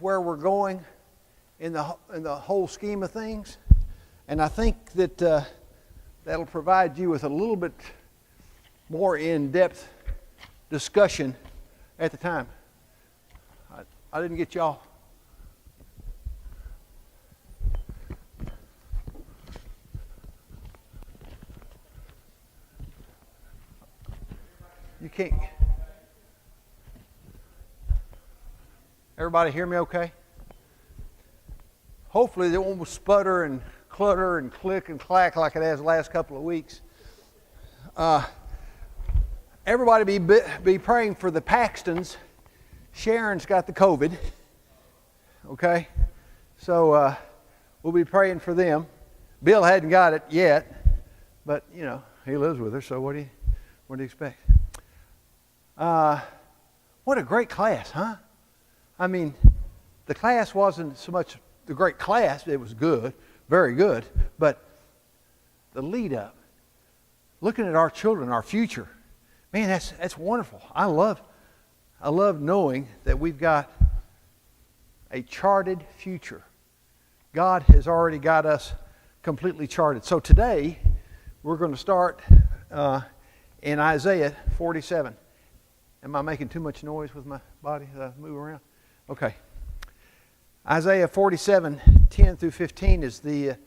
where we're going in the whole scheme of things, and I think that that'll provide you with a little bit more in-depth discussion at the time. I didn't get y'all. You can't. Everybody hear me okay? Hopefully it won't sputter and clutter and click and clack like it has the last couple of weeks. Everybody be praying for the Paxtons. Sharon's got the COVID. Okay? So we'll be praying for them. Bill hadn't got it yet, but you know, he lives with her, so what do you expect? What a great class, huh? I mean, the class wasn't so much the great class, it was good, very good, but the lead up, looking at our children, our future, man, that's wonderful. I love knowing that we've got a charted future. God has already got us completely charted. So today, we're going to start in Isaiah 47. Am I making too much noise with my body as I move around? Okay. Isaiah 47, 10 through 15 is the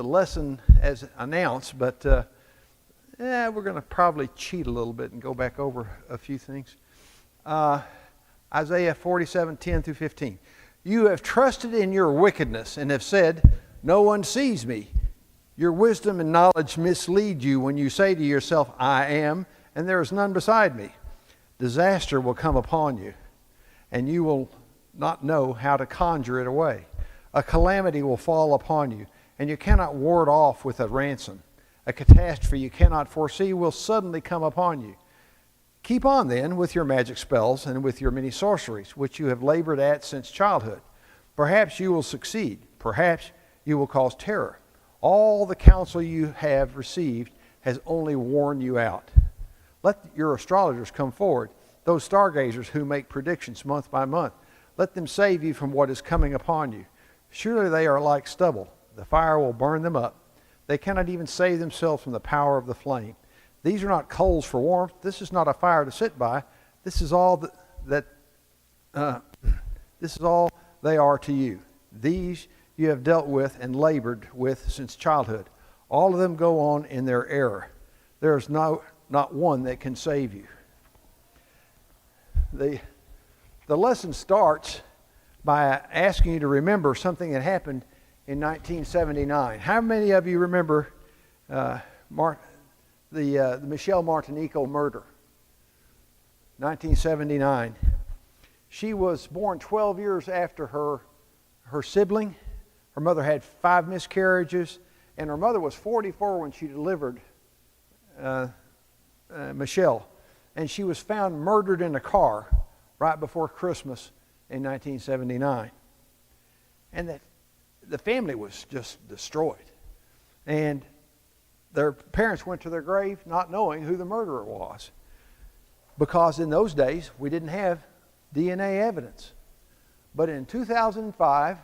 lesson as announced, but we're going to probably cheat a little bit and go back over a few things. Isaiah 47, 10 through 15. You have trusted in your wickedness and have said, no one sees me. Your wisdom and knowledge mislead you when you say to yourself, I am, and there is none beside me. Disaster will come upon you, and you will not know how to conjure it away. A calamity will fall upon you, and you cannot ward off with a ransom. A catastrophe you cannot foresee will suddenly come upon you. Keep on then with your magic spells and with your many sorceries, which you have labored at since childhood. Perhaps you will succeed. Perhaps you will cause terror. All the counsel you have received has only worn you out. Let your astrologers come forward, those stargazers who make predictions month by month. Let them save you from what is coming upon you. Surely they are like stubble. The fire will burn them up. They cannot even save themselves from the power of the flame. These are not coals for warmth. This is not a fire to sit by. This is all this is all they are to you. These you have dealt with and labored with since childhood. All of them go on in their error. There is not one that can save you. The lesson starts by asking you to remember something that happened in 1979. How many of you remember the Michelle Martinico murder? 1979. She was born 12 years after her sibling. Her mother had 5 miscarriages, and her mother was 44 when she delivered Michelle. And she was found murdered in a car right before Christmas in 1979. And the family was just destroyed. And their parents went to their grave not knowing who the murderer was. Because in those days, we didn't have DNA evidence. But in 2005,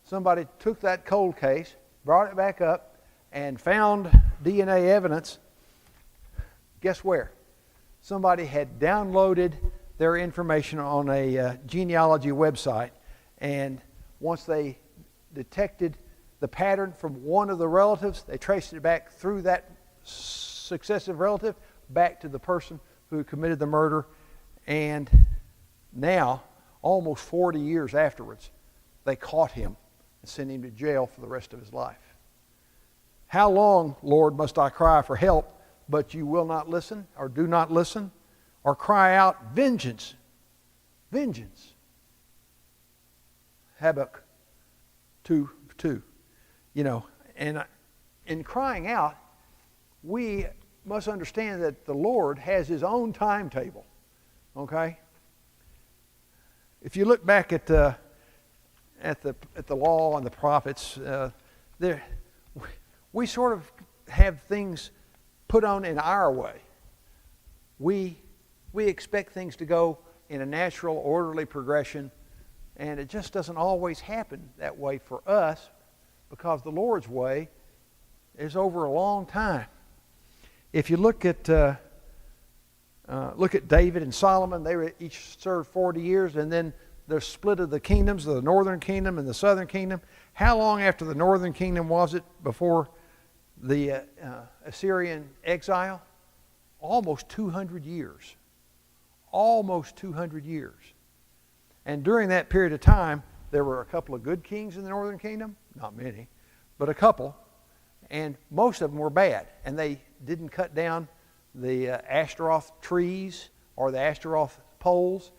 somebody took that cold case, brought it back up, and found DNA evidence. Guess where? Somebody had downloaded their information on a genealogy website, and once they detected the pattern from one of the relatives, they traced it back through that successive relative back to the person who committed the murder. And now, almost 40 years afterwards, they caught him and sent him to jail for the rest of his life. How long, Lord, must I cry for help, but you will not listen, or do not listen, or cry out, vengeance, vengeance? Habakkuk 2:2. You know, and in crying out, we must understand that the Lord has His own timetable. Okay? If you look back at the law and the prophets, we sort of have things put on in our way. We expect things to go in a natural, orderly progression And it just doesn't always happen that way for us, because the Lord's way is over a long time. If you look at David and Solomon, they were each served 40 years, and then the split of the kingdoms, the northern kingdom and the southern kingdom. How long after the northern kingdom was it before the Assyrian exile? Almost 200 years. Almost 200 years. And during that period of time, there were a couple of good kings in the northern kingdom. Not many, but a couple. And most of them were bad. And they didn't cut down the Ashtaroth trees or the Ashtaroth poles.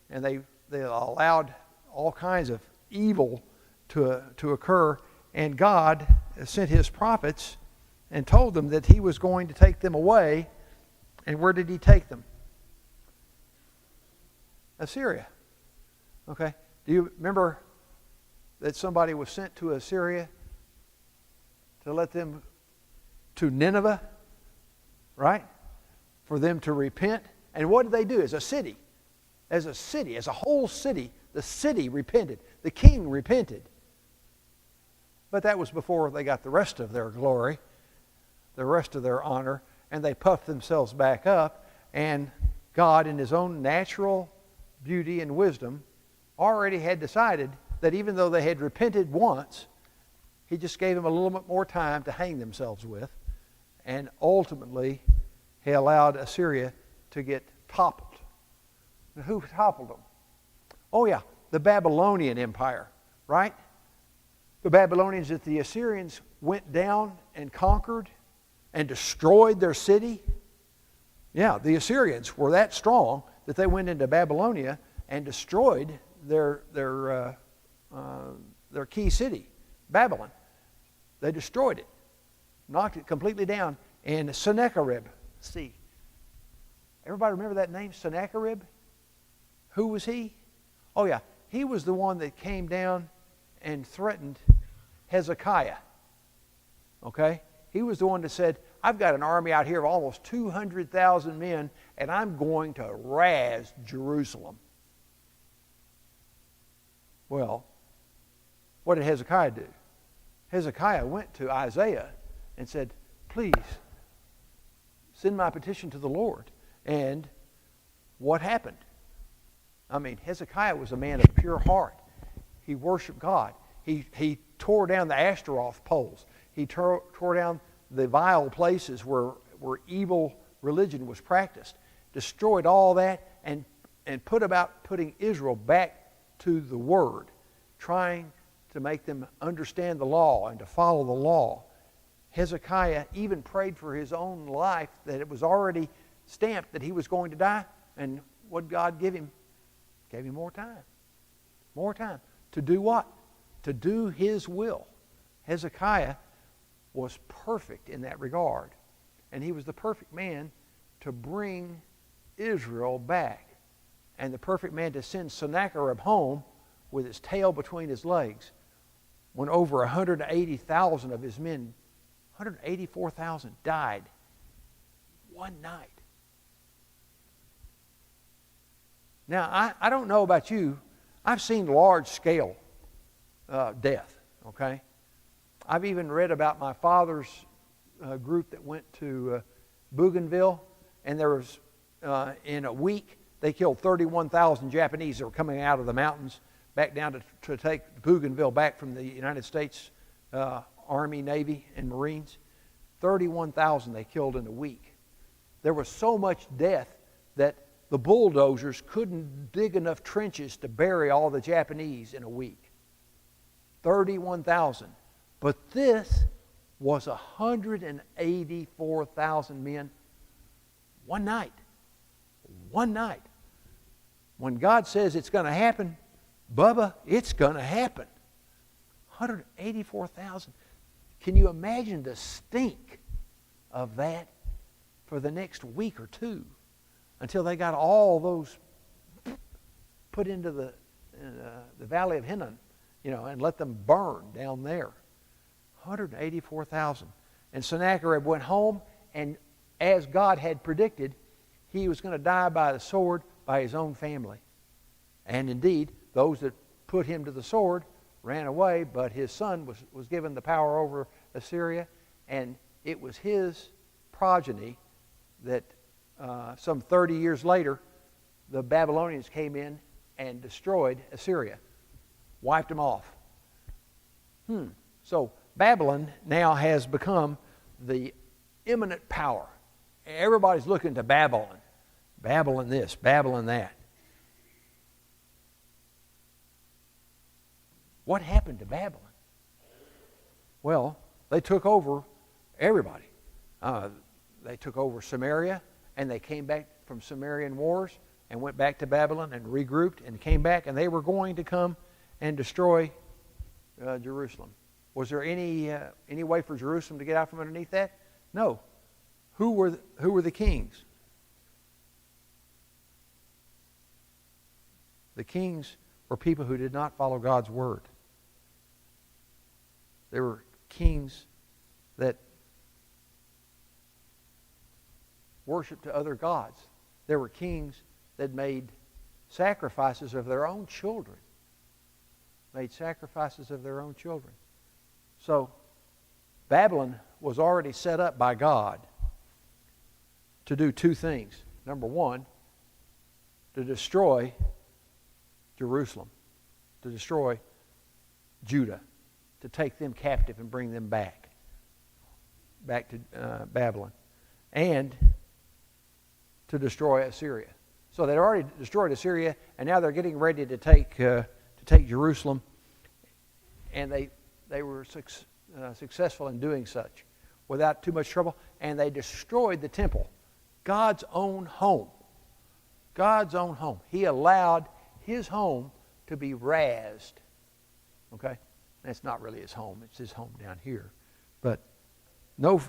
And they allowed all kinds of evil to occur. And God sent his prophets and told them that he was going to take them away. And where did he take them? Assyria. Okay. Do you remember that somebody was sent to Assyria to let them to Nineveh, right? For them to repent. And what did they do? As a city, as a whole city, the city repented. The king repented. But that was before they got the rest of their glory, the rest of their honor, and they puffed themselves back up. And God, in his own natural beauty and wisdom, already had decided that even though they had repented once, he just gave them a little bit more time to hang themselves with. And ultimately, he allowed Assyria to get toppled. Now, who toppled them? Oh yeah, the Babylonian Empire, right? The Babylonians, that the Assyrians went down and conquered and destroyed their city. Yeah, the Assyrians were that strong that they went into Babylonia and destroyed their key city, Babylon. They destroyed it, knocked it completely down. And Sennacherib, see, everybody remember that name, Sennacherib? Who was he? Oh yeah, he was the one that came down and threatened Hezekiah. Okay? He was the one that said, I've got an army out here of almost 200,000 men, and I'm going to razz Jerusalem. Well, what did Hezekiah do? Hezekiah went to Isaiah and said, please, send my petition to the Lord. And what happened? I mean, Hezekiah was a man of pure heart. He worshiped God. He tore down the Ashtaroth poles. He tore down the vile places where evil religion was practiced. Destroyed all that and put about putting Israel back to the Word, trying to make them understand the law and to follow the law. Hezekiah even prayed for his own life, that it was already stamped that he was going to die. And what did God give him? Gave him more time. More time. To do what? To do his will. Hezekiah was perfect in that regard. And he was the perfect man to bring Israel back. And the perfect man to send Sennacherib home with his tail between his legs, when over 180,000 of his men, 184,000, died one night. Now, I don't know about you. I've seen large-scale death, okay? I've even read about my father's group that went to Bougainville, and there was, in a week, they killed 31,000 Japanese that were coming out of the mountains back down to take Bougainville back from the United States Army, Navy, and Marines. 31,000 they killed in a week. There was so much death that the bulldozers couldn't dig enough trenches to bury all the Japanese in a week. 31,000. But this was 184,000 men one night. One night. When God says it's going to happen, Bubba, it's going to happen. 184,000. Can you imagine the stink of that for the next week or two until they got all those put into the valley of Hinnom, and let them burn down there? 184,000. And Sennacherib went home, and as God had predicted, he was going to die by the sword by his own family. And indeed, those that put him to the sword, ran away, but his son was given the power over Assyria, and it was his progeny that some 30 years later, the Babylonians came in and destroyed Assyria, wiped them off. So Babylon now has become the imminent power. Everybody's looking to Babylon. Babylon this, Babylon that. What happened to Babylon? Well, they took over everybody. They took over Samaria, and they came back from Sumerian wars and went back to Babylon and regrouped and came back, and they were going to come and destroy Jerusalem. Was there any way for Jerusalem to get out from underneath that? No. Who were the kings? The kings were people who did not follow God's word. They were kings that worshiped to other gods. There were kings that made sacrifices of their own children. Made sacrifices of their own children. So, Babylon was already set up by God to do two things. Number one, to destroy Jerusalem, to destroy Judah, to take them captive and bring them back to Babylon, and to destroy Assyria. So they'd already destroyed Assyria, and now they're getting ready to take Jerusalem, and they were successful in doing such without too much trouble, and they destroyed the temple, God's own home. God's own home. He allowed his home to be razed. Okay? That's not really his home. It's his home down here. But no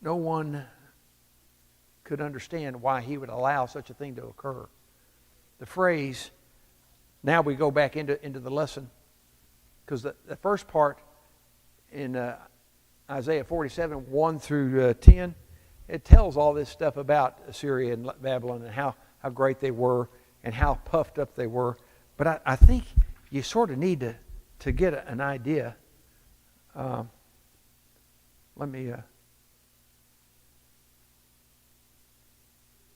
one could understand why he would allow such a thing to occur. The phrase, now we go back into the lesson, because the first part in Isaiah 47, 1 through 10, it tells all this stuff about Assyria and Babylon and how great they were and how puffed up they were. But I think you sort of need to get an idea. Let me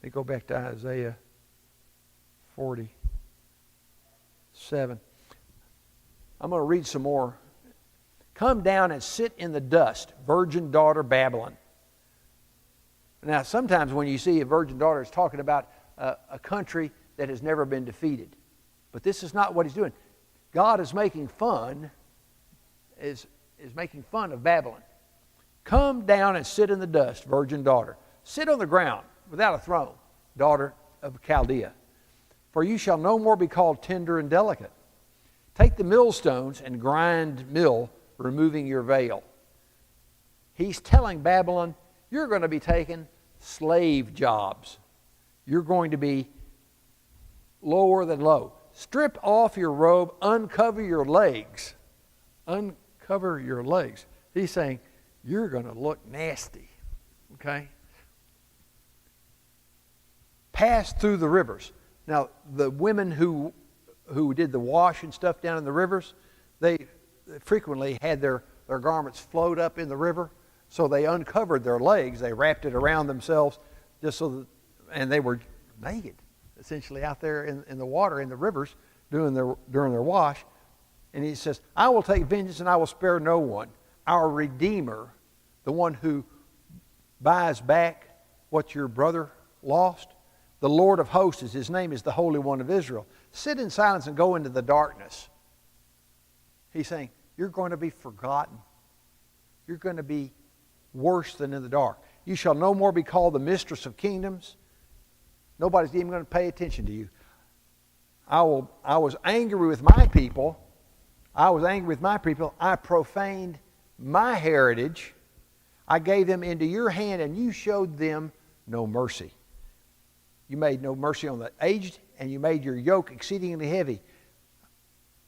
go back to Isaiah 47. I'm going to read some more. Come down and sit in the dust, virgin daughter Babylon. Now, sometimes when you see a virgin daughter, it's talking about a country that has never been defeated. But this is not what he's doing. God is making fun, is making fun of Babylon. Come down and sit in the dust, virgin daughter. Sit on the ground without a throne, daughter of Chaldea. For you shall no more be called tender and delicate. Take the millstones and grind mill, removing your veil. He's telling Babylon, you're going to be taking slave jobs. You're going to be lower than low. Strip off your robe, uncover your legs. Uncover your legs. He's saying, you're going to look nasty. Okay? Pass through the rivers. Now, the women who did the wash and stuff down in the rivers, they frequently had their garments float up in the river, so they uncovered their legs. They wrapped it around themselves just so that, and they were naked, essentially out there in the water, in the rivers, during their wash. And he says, I will take vengeance and I will spare no one. Our Redeemer, the one who buys back what your brother lost, the Lord of hosts, his name is the Holy One of Israel. Sit in silence and go into the darkness. He's saying, you're going to be forgotten. You're going to be worse than in the dark. You shall no more be called the mistress of kingdoms. Nobody's even going to pay attention to you. I was angry with my people. I profaned my heritage. I gave them into your hand, and you showed them no mercy. You made no mercy on the aged, and you made your yoke exceedingly heavy.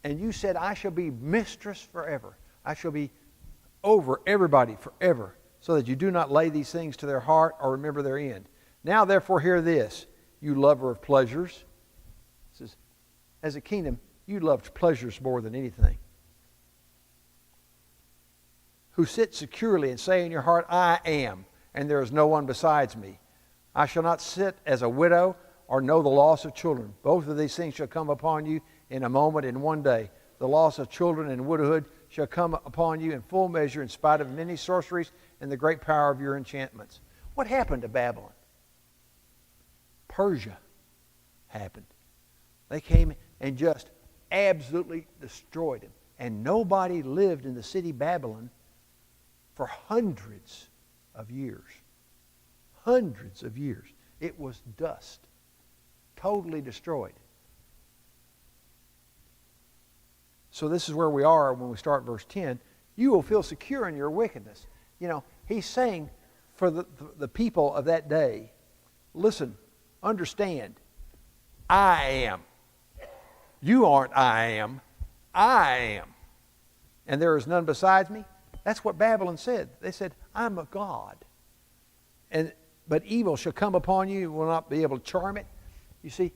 And you said, I shall be mistress forever. I shall be over everybody forever, so that you do not lay these things to their heart or remember their end. Now, therefore, hear this, you lover of pleasures. It says, as a kingdom, You loved pleasures more than anything. Who sit securely and say in your heart, I am, and there is no one besides me. I shall not sit as a widow or know the loss of children. Both of these things shall come upon you in a moment, in one day. The loss of children and widowhood shall come upon you in full measure, in spite of many sorceries and the great power of your enchantments. What happened to Babylon? Persia happened. They came and just absolutely destroyed him. And nobody lived in the city Babylon for hundreds of years. Hundreds of years. It was dust. Totally destroyed. So this is where we are when we start verse 10. You will feel secure in your wickedness. You know, he's saying for the people of that day, listen, understand, I am. You aren't I am. I am. And there is none besides me. That's what Babylon said. They said, I'm a God. But evil shall come upon you. You will not be able to charm it. You see,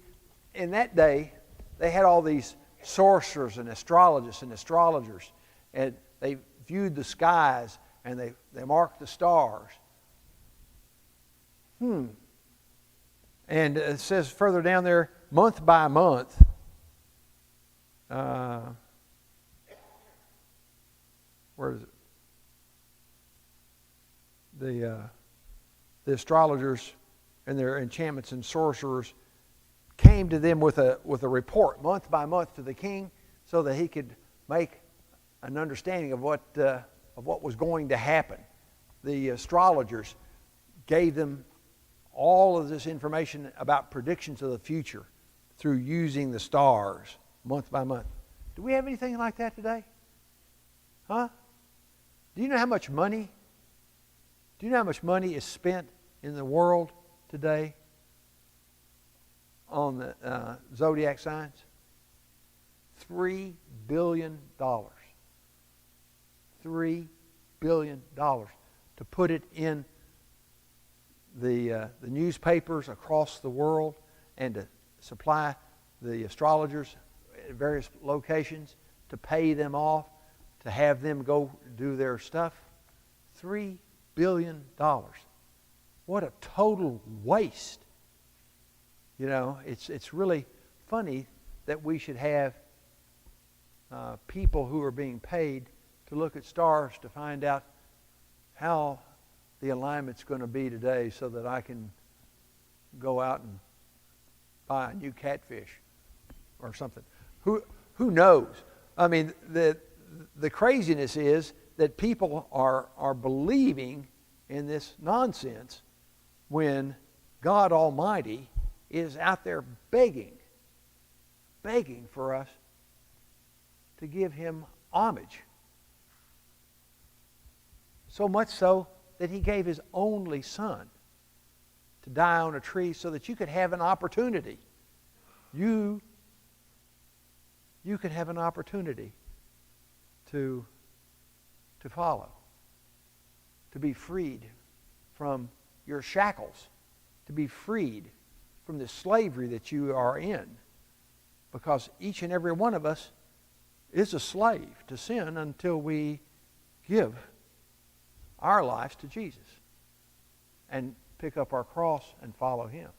in that day, they had all these sorcerers and astrologists and astrologers. And they viewed the skies and they marked the stars. And it says further down there, month by month, where is it? The astrologers and their enchantments and sorcerers came to them with a report month by month to the king, so that he could make an understanding of what was going to happen. The astrologers gave them all of this information about predictions of the future through using the stars month by month. Do we have anything like that today? Huh? Do you know how much money? Do you know how much money is spent in the world today on the zodiac signs? $3 billion. $3 billion to put it in the newspapers across the world and to supply the astrologers at various locations, to pay them off, to have them go do their stuff. $3 billion. What a total waste. You know, it's really funny that we should have people who are being paid to look at stars to find out how the alignment's going to be today, so that I can go out and buy a new catfish or something. Who knows? I mean, the craziness is that people are believing in this nonsense when God Almighty is out there begging for us to give Him homage. So much so that He gave His only Son to die on a tree so that you could have an opportunity. You could have an opportunity to follow, to be freed from your shackles, to be freed from the slavery that you are in. Because each and every one of us is a slave to sin until we give our lives to Jesus and pick up our cross and follow Him.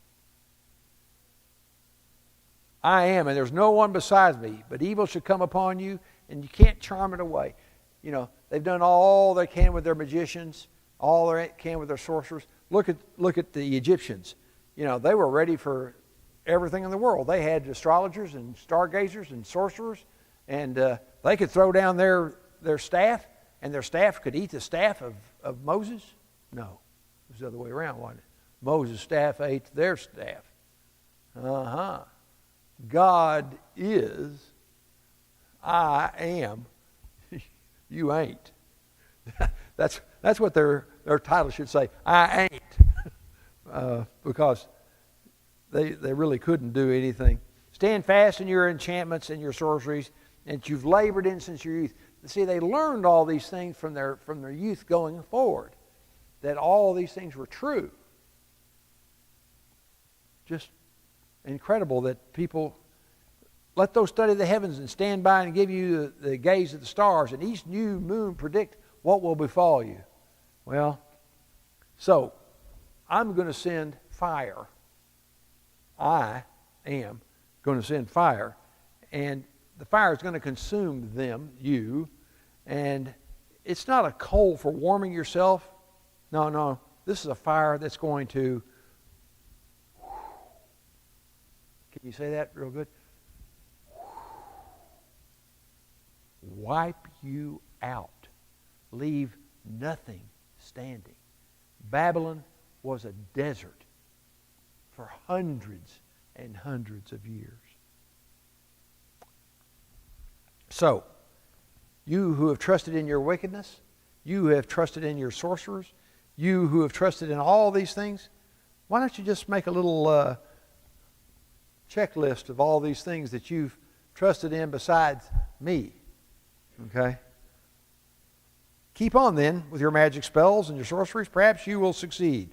I am, and there's no one besides me, but evil should come upon you, and you can't charm it away. You know, they've done all they can with their magicians, all they can with their sorcerers. Look at the Egyptians. You know, they were ready for everything in the world. They had astrologers and stargazers and sorcerers, and they could throw down their staff, and their staff could eat the staff of Moses? No. It was the other way around, wasn't it? Moses' staff ate their staff. God is, I am, you ain't. That's what their title should say. I ain't. Because they really couldn't do anything. Stand fast in your enchantments and your sorceries, and you've labored in since your youth. See, they learned all these things from their youth going forward, that all these things were true. Just incredible that people let those study the heavens and stand by and give you the gaze of the stars, and each new moon predict what will befall you. Well, so I'm going to send fire. I am going to send fire, and the fire is going to consume them, you, and it's not a coal for warming yourself. No, this is a fire that's going to, can you say that real good? Wipe you out. Leave nothing standing. Babylon was a desert for hundreds and hundreds of years. So, you who have trusted in your wickedness, you who have trusted in your sorcerers, you who have trusted in all these things, why don't you just make a little checklist of all these things that you've trusted in besides me? Okay? Keep on then with your magic spells and your sorceries. Perhaps you will succeed.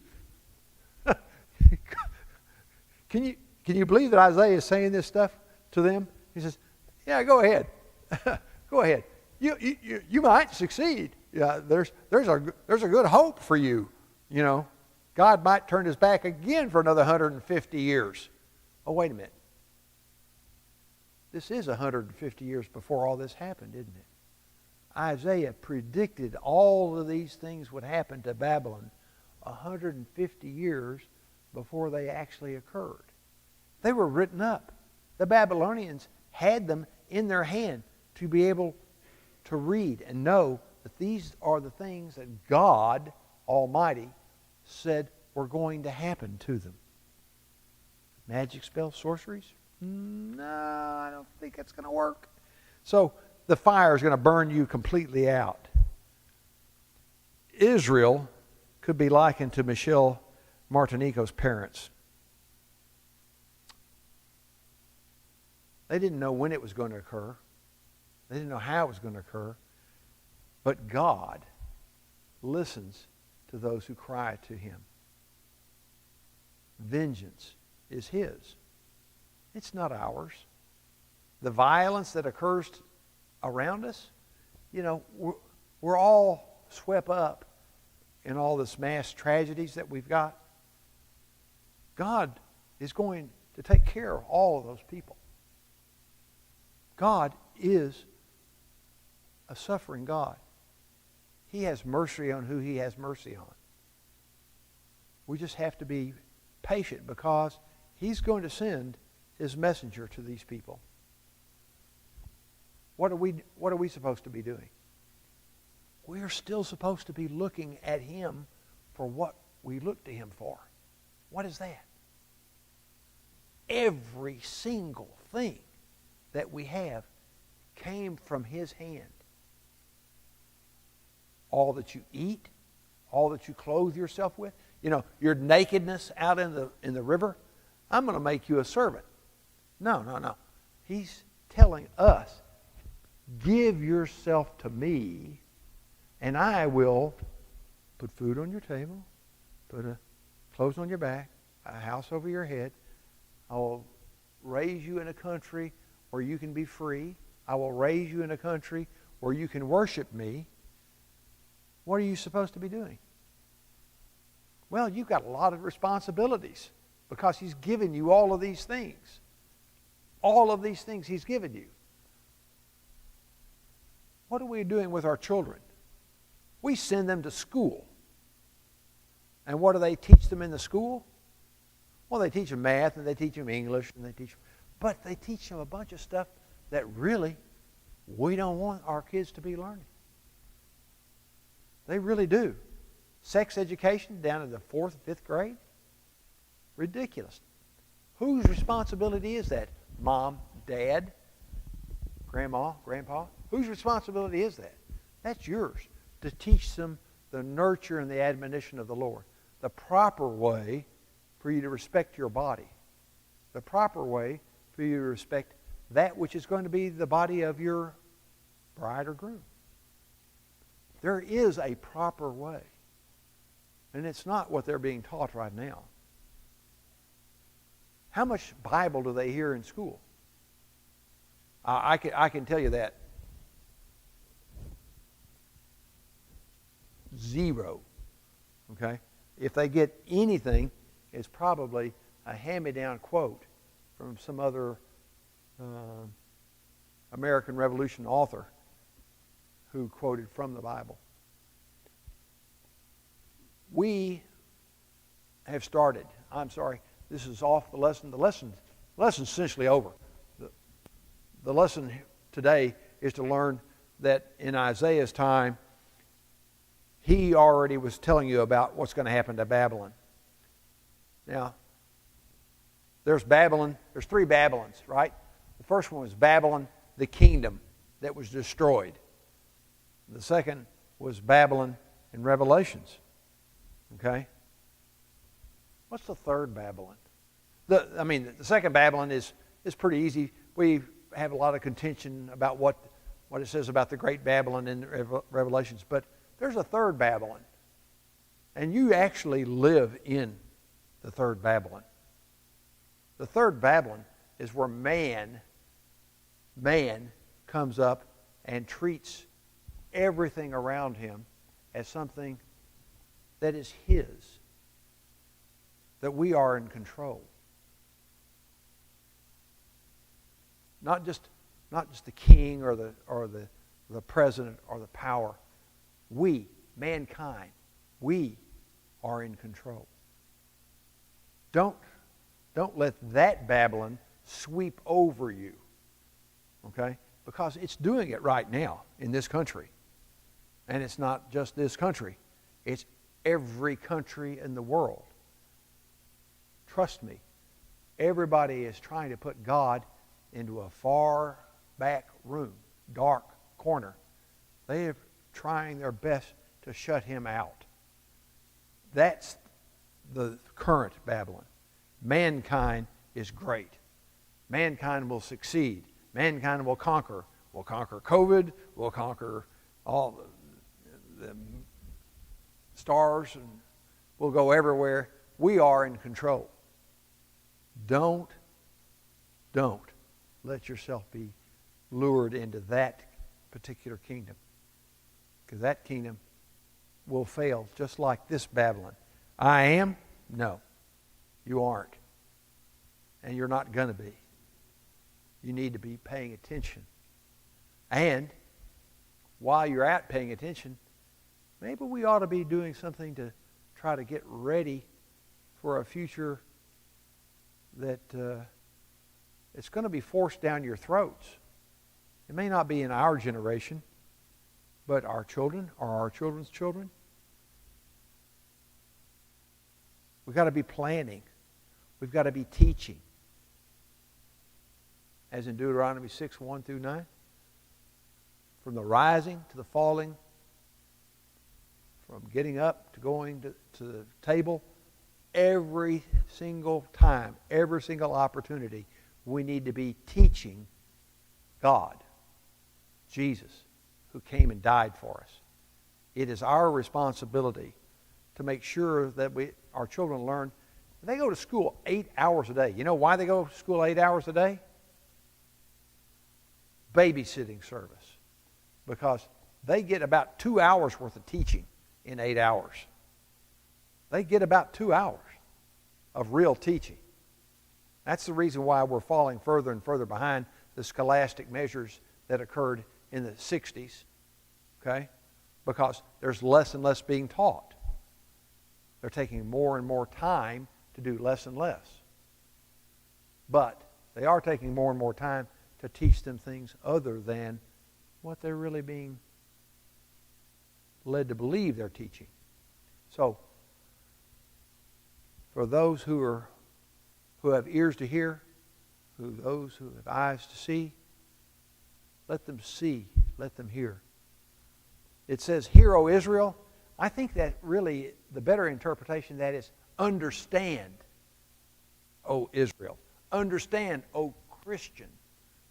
Can you believe that Isaiah is saying this stuff to them? He says, yeah, go ahead. Go ahead. You might succeed. Yeah, there's a good hope for you. You know, God might turn his back again for another 150 years. Oh, wait a minute. This is 150 years before all this happened, isn't it? Isaiah predicted all of these things would happen to Babylon 150 years before they actually occurred. They were written up. The Babylonians had them in their hand to be able to read and know that these are the things that God Almighty said were going to happen to them. Magic spells, sorceries? No, I don't think that's going to work. So the fire is going to burn you completely out. Israel could be likened to Michelle Martinico's parents. They didn't know when it was going to occur. They didn't know how it was going to occur. But God listens to those who cry to him. Vengeance is his. It's not ours. The violence that occurs around us, you know, we're all swept up in all this mass tragedies that we've got. God is going to take care of all of those people. God is a suffering God. He has mercy on who he has mercy on. We just have to be patient because he's going to send his messenger to these people. What are we supposed to be doing? We are still supposed to be looking at him for what we look to him for. What is that? Every single thing that we have came from his hand. All that you eat, all that you clothe yourself with, you know, your nakedness out in the river, I'm going to make you a servant. No. He's telling us, give yourself to me, and I will put food on your table, put clothes on your back, a house over your head. I will raise you in a country where you can be free. I will raise you in a country where you can worship me. What are you supposed to be doing? Well, you've got a lot of responsibilities because he's given you all of these things. All of these things he's given you. What are we doing with our children? We send them to school. And what do they teach them in the school? Well, they teach them math and they teach them English and but they teach them a bunch of stuff that really we don't want our kids to be learning. They really do. Sex education down in the 4th and 5th grade? Ridiculous. Whose responsibility is that? Mom, Dad, Grandma, Grandpa? Whose responsibility is that? That's yours, to teach them the nurture and the admonition of the Lord. The proper way for you to respect your body. The proper way for you to respect that which is going to be the body of your bride or groom. There is a proper way. And it's not what they're being taught right now. How much Bible do they hear in school? I can tell you that. Zero. Okay? If they get anything, it's probably a hand-me-down quote from some other American Revolution author who quoted from the Bible. We have started. I'm sorry, this is off the lesson. The lesson's essentially over. The lesson today is to learn that in Isaiah's time, he already was telling you about what's going to happen to Babylon. Now, there's Babylon. There's three Babylons, right? The first one was Babylon, the kingdom that was destroyed. The second was Babylon in Revelations. Okay? What's the third Babylon? The second Babylon is pretty easy. We have a lot of contention about what it says about the great Babylon in Revelations. But there's a third Babylon. And you actually live in the third Babylon. The third Babylon is where man comes up and treats everything around him as something that is his, that we are in control. Not just the king or the president or the power. We, mankind, we are in control. Don't let that Babylon sweep over you. Okay? Because it's doing it right now in this country. And it's not just this country. It's every country in the world. Trust me, everybody is trying to put God into a far back room, dark corner. They are trying their best to shut him out. That's the current Babylon. Mankind is great. Mankind will succeed. Mankind will conquer. We'll conquer COVID. We'll conquer all the stars, and we'll go everywhere. We are in control. Don't let yourself be lured into that particular kingdom, because that kingdom will fail just like this Babylon. I am? No, you aren't. And you're not going to be. You need to be paying attention. And while you're at paying attention, maybe we ought to be doing something to try to get ready for a future that it's going to be forced down your throats. It may not be in our generation, but our children or our children's children. We've got to be planning. We've got to be teaching. As in Deuteronomy 6, 1 through 9. From the rising to the falling, from getting up to going to the table, every single time, every single opportunity, we need to be teaching God, Jesus, who came and died for us. It is our responsibility to make sure that our children learn. They go to school 8 hours a day. You know why they go to school 8 hours a day? Babysitting service. Because they get about 2 hours worth of teaching in 8 hours. They get about 2 hours of real teaching. That's the reason why we're falling further and further behind the scholastic measures that occurred in the 60s. Okay? Because there's less and less being taught. They're taking more and more time to do less and less. But they are taking more and more time to teach them things other than what they're really being led to believe they're teaching. So, for those who have ears to hear, those who have eyes to see, let them see, let them hear. It says, "Hear, O Israel." I think that really the better interpretation of that is, understand, O Israel. Understand, O Christian.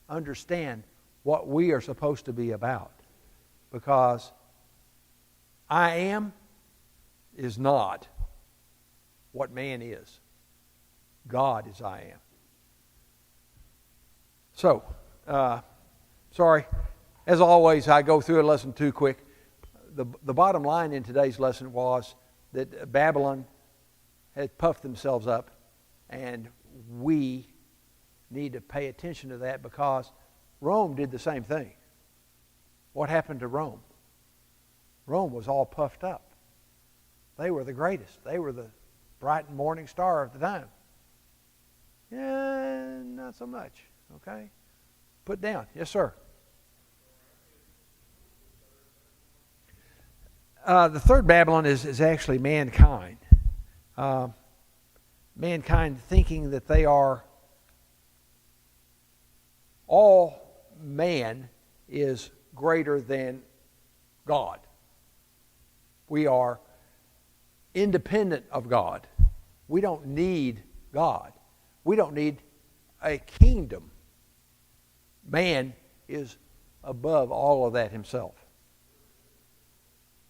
Understand what we are supposed to be about. Because I am is not what man is. God is I am. So, Sorry. As always, I go through a lesson too quick. The bottom line in today's lesson was that Babylon had puffed themselves up, and we need to pay attention to that because Rome did the same thing. What happened to Rome? Rome was all puffed up. They were the greatest. They were the bright and morning star of the time. Yeah, not so much. Okay? Put down. Yes, sir. The third Babylon is actually mankind. Mankind thinking that they are, all man is greater than God. We are independent of God. We don't need God. We don't need a kingdom. Man is above all of that himself.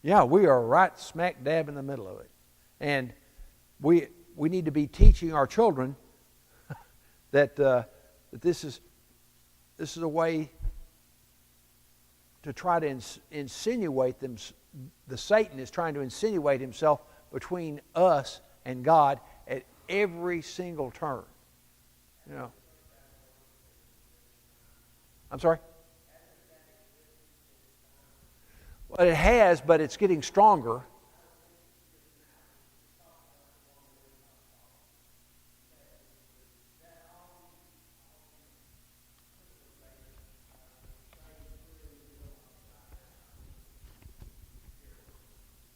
Yeah, we are right smack dab in the middle of it. And we need to be teaching our children that this is a way to try to insinuate them. The Satan is trying to insinuate himself between us and God at every single turn. You know. I'm sorry? Well, it has, but it's getting stronger.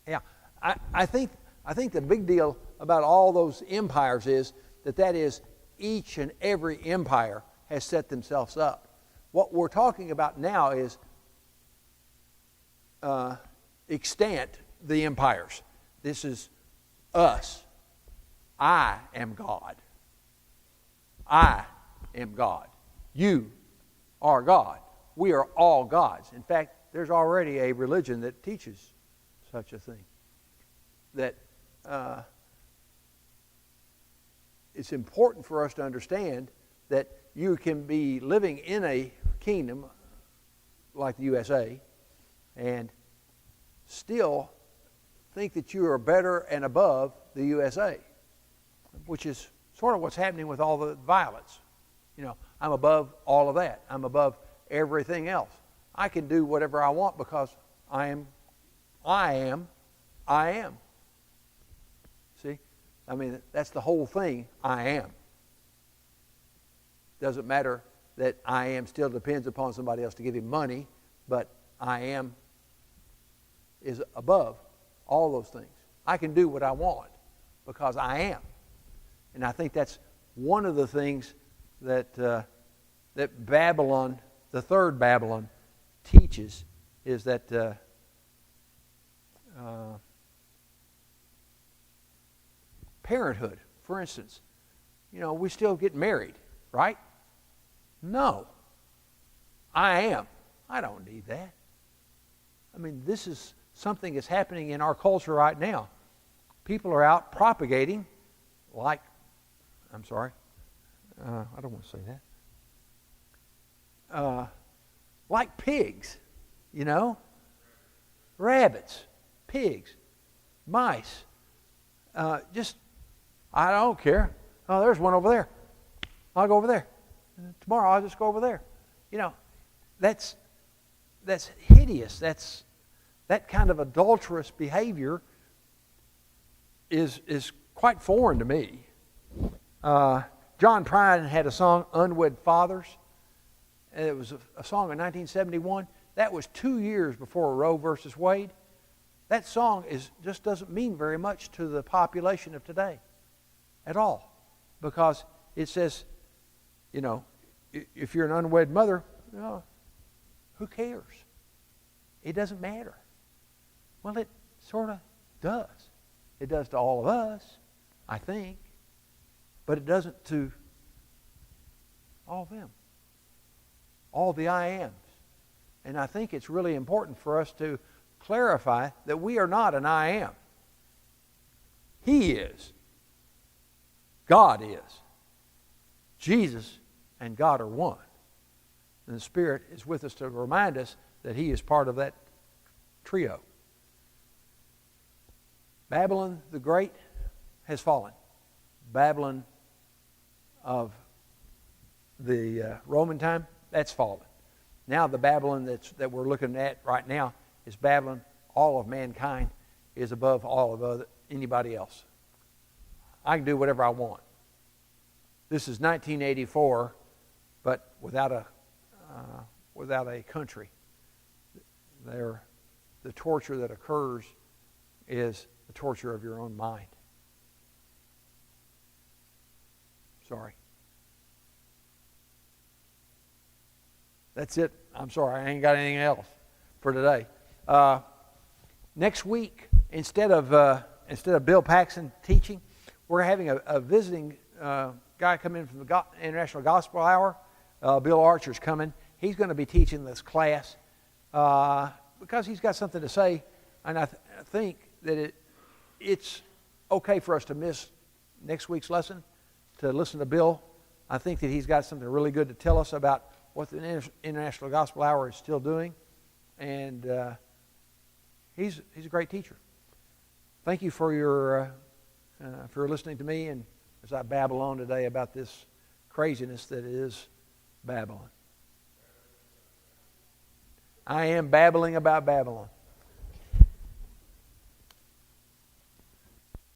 Yeah, I think the big deal about all those empires is that is each and every empire has set themselves up. What we're talking about now is extant the empires. This is us. I am God. I am God. You are God. We are all gods. In fact, there's already a religion that teaches such a thing. That it's important for us to understand that you can be living in a kingdom like the USA and still think that you are better and above the USA, which is sort of what's happening with all the violence. You know, I'm above all of that. I'm above everything else. I can do whatever I want because I am. See? I mean, that's the whole thing, I am. Doesn't matter that I am still depends upon somebody else to give him money, but I am is above all those things. I can do what I want because I am. And I think that's one of the things that that Babylon, the third Babylon, teaches is that parenthood, for instance, you know, we still get married, right? No. I am. I don't need that. I mean, this is something that's happening in our culture right now. People are out propagating like, I'm sorry, I don't want to say that. Like pigs, you know? Rabbits, pigs, mice. Just, I don't care. Oh, there's one over there. I'll go over there. Tomorrow I'll just go over there. You know, that's hideous. That kind of adulterous behavior is quite foreign to me. John Prine had a song, Unwed Fathers. And it was a song in 1971. That was 2 years before Roe versus Wade. That song just doesn't mean very much to the population of today at all. Because it says, you know, if you're an unwed mother, you know, who cares? It doesn't matter. Well, it sort of does. It does to all of us, I think. But it doesn't to all of them. All the I ams. And I think it's really important for us to clarify that we are not an I am. He is. God is. Jesus and God are one. And the Spirit is with us to remind us that He is part of that trio. Babylon the Great has fallen. Babylon of the Roman time, that's fallen. Now the Babylon that we're looking at right now is Babylon. All of mankind is above all of anybody else. I can do whatever I want. This is 1984, but without a country. The torture that occurs is the torture of your own mind. Sorry. That's it. I'm sorry. I ain't got anything else for today. Next week, instead of Bill Paxson teaching, we're having a visiting guy come in from the International Gospel Hour. Bill Archer's coming. He's going to be teaching this class because he's got something to say, and I think that it's okay for us to miss next week's lesson to listen to Bill. I think that he's got something really good to tell us about what the International Gospel Hour is still doing, and he's a great teacher. Thank you for your for listening to me, and as I babble on today about this craziness that is Babylon. I am babbling about Babylon.